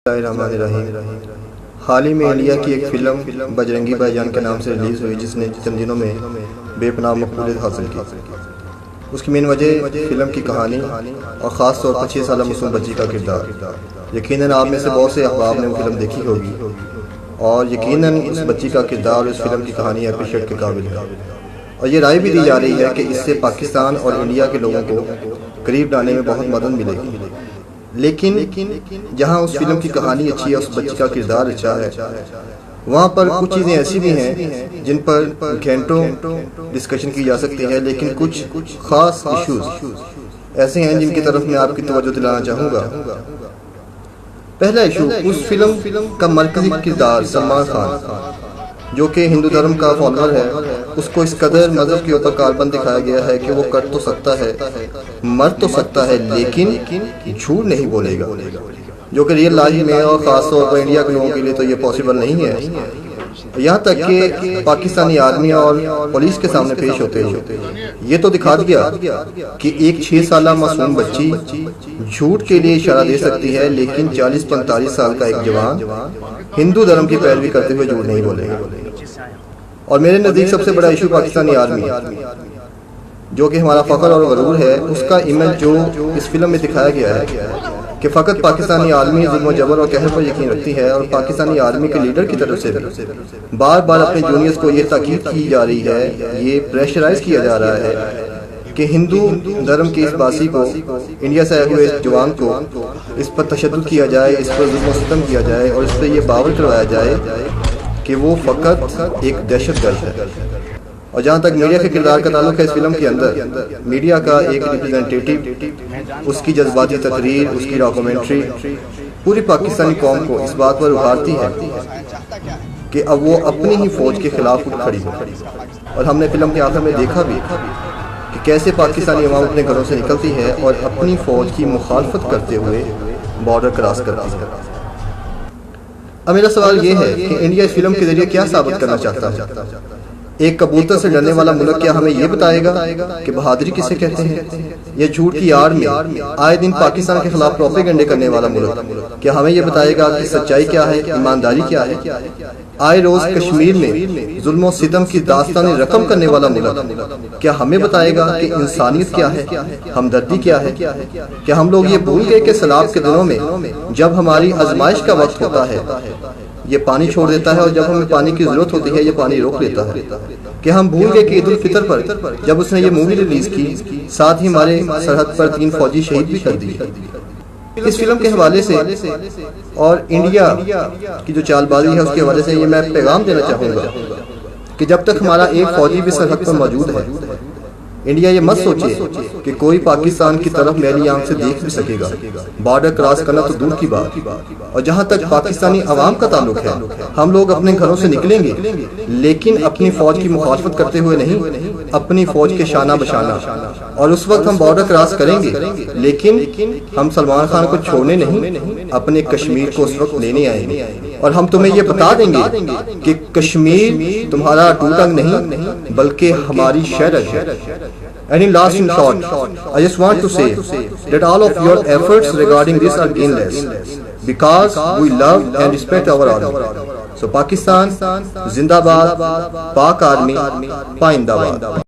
الرحمن الرحیم۔ حال ہی میں انڈیا کی ایک فلم بجرنگی بھائی جان کے نام سے ریلیز ہوئی، جس نے چند دنوں میں بے پناہ مقبولیت حاصل کی۔ اس کی مین وجہ فلم کی کہانی اور خاص طور پر 6 سالہ معصوم بچی کا کردار۔ یقیناً آپ میں سے بہت سے احباب نے وہ فلم دیکھی ہوگی اور یقیناً اس بچی کا کردار اور اس فلم کی کہانی اپریشیٹ کے قابل ہے، اور یہ رائے بھی دی جا رہی ہے کہ اس سے پاکستان اور انڈیا کے لوگوں کو قریب لانے میں بہت مدد ملے گی۔ لیکن جہاں اس فلم کی کہانی اچھی ہے، اس بچی کا کردار اچھا ہے، وہاں پر کچھ چیزیں ایسی بھی ہیں جن پر گھنٹوں ڈسکشن کی جا سکتی ہے، لیکن کچھ خاص ایشوز ایسے ہیں جن کی طرف میں آپ کی توجہ دلانا چاہوں گا۔ پہلا ایشو، اس فلم کا مرکزی کردار سلمان خان، جو کہ ہندو دھرم کا فالوور ہے، اس کو اس قدر مذہب کے اوپر کاربند دکھایا گیا ہے کہ وہ کر تو سکتا ہے، مر تو سکتا ہے، لیکن جھوٹ نہیں بولے گا، جو کہ ریئل لائف میں اور خاص طور پر انڈیا کے لوگوں کے لیے تو یہ پاسبل نہیں ہے۔ یہاں تک کہ پاکستانی آرمی اور پولیس کے سامنے پیش ہوتے ہوئے یہ تو دکھا دیا کہ ایک 6 سالہ معصوم بچی جھوٹ کے لیے اشارہ دے سکتی ہے، لیکن 40-45 سال کا ایک جوان ہندو دھرم کی پیروی کرتے ہوئے جھوٹ نہیں بولے گا۔ اور میرے نزدیک سب سے بڑا ایشو پاکستانی آرمی، جو کہ ہمارا فخر اور غرور ہے، اس کا امیج جو اس فلم میں دکھایا گیا ہے کہ فقط پاکستانی آرمی ظلم و جبر اور قہر پر یقین رکھتی ہے، اور پاکستانی آرمی کے لیڈر کی طرف سے بار بار اپنے جونیئرز کو یہ تاکید کی جا رہی ہے، یہ پریشرائز کیا جا رہا ہے کہ ہندو دھرم کے اس باسی کو، انڈیا سے آئے ہوئے اس جوان کو، اس پر تشدد کیا جائے، اس پر ظلم و ستم کیا جائے، اور اس سے یہ باور کروایا جائے کہ وہ فقط ایک دہشت گرد ہے۔ اور جہاں تک میڈیا کے کردار کا تعلق ہے، اس فلم کے اندر میڈیا کا ایک ریپرزنٹیٹیو، اس کی جذباتی تقریر، اس کی ڈاکومنٹری پوری پاکستانی قوم کو اس بات پر ابھارتی ہے کہ اب وہ اپنی ہی فوج کے خلاف اٹھ کھڑی ہو۔ اور ہم نے فلم کے آخر میں دیکھا بھی کہ کیسے پاکستانی عوام اپنے گھروں سے نکلتی ہے اور اپنی فوج کی مخالفت کرتے ہوئے بارڈر کراس کرتی ہے۔ اب میرا سوال یہ ہے کہ انڈیا اس فلم کے ذریعے کیا ثابت کرنا چاہتا ہے؟ ایک کبوتر سے ڈرنے والا ملک کیا ہمیں یہ بتائے گا کہ بہادری کسے کہتے ہیں؟ یا جھوٹ کی آڑ میں آئے دن پاکستان کے خلاف پروپیگنڈے کرنے والا ملک کیا ہمیں یہ بتائے گا کہ سچائی کیا ہے، ایمانداری کیا ہے؟ آئے روز کشمیر میں ظلم و ستم کی داستان رقم کرنے والا ملک کیا ہمیں بتائے گا کہ انسانیت کیا ہے، ہمدردی کیا ہے؟ کیا ہم لوگ یہ بھول گئے کہ سیلاب کے دنوں میں جب ہماری آزمائش کا وقت ہوتا ہے، یہ پانی چھوڑ دیتا ہے، اور جب ہمیں پانی کی ضرورت ہوتی ہے یہ پانی روک لیتا ہے؟ کہ ہم بھول گئے کہ عید الفطر پر جب اس نے یہ مووی ریلیز کی، ساتھ ہی ہمارے سرحد پر 3 فوجی شہید بھی کر دیے۔ اس فلم کے حوالے سے اور انڈیا کی جو چال بازی ہے اس کے حوالے سے یہ میں پیغام دینا چاہوں گا کہ جب تک ہمارا ایک فوجی بھی سرحد پر موجود ہے، انڈیا یہ مت سوچے کہ کوئی پاکستان کی طرف میلی آنکھ سے دیکھ بھی سکے گا۔ بارڈر کراس کرنا تو دور کی بات، اور جہاں تک پاکستانی عوام کا تعلق ہے، ہم لوگ اپنے گھروں سے نکلیں گے، لیکن اپنی فوج کی مخالفت کرتے ہوئے نہیں، اپنی فوج کے شانہ بشانہ۔ اور اس وقت ہم بارڈر کراس کریں گے، لیکن ہم سلمان خان کو چھوڑنے نہیں، اپنے کشمیر کو اس وقت لینے آئیں گے، اور ہم تمہیں یہ بتا دیں گے کہ کشمیر تمہارا ٹوٹ ٹنگ نہیں بلکہ ہماری شہرت ہے۔ And in last in short, I just want to say that all of your efforts regarding this are gainless because we love and respect our army. So Pakistan, Zindabad, Pak Army, Paindabad.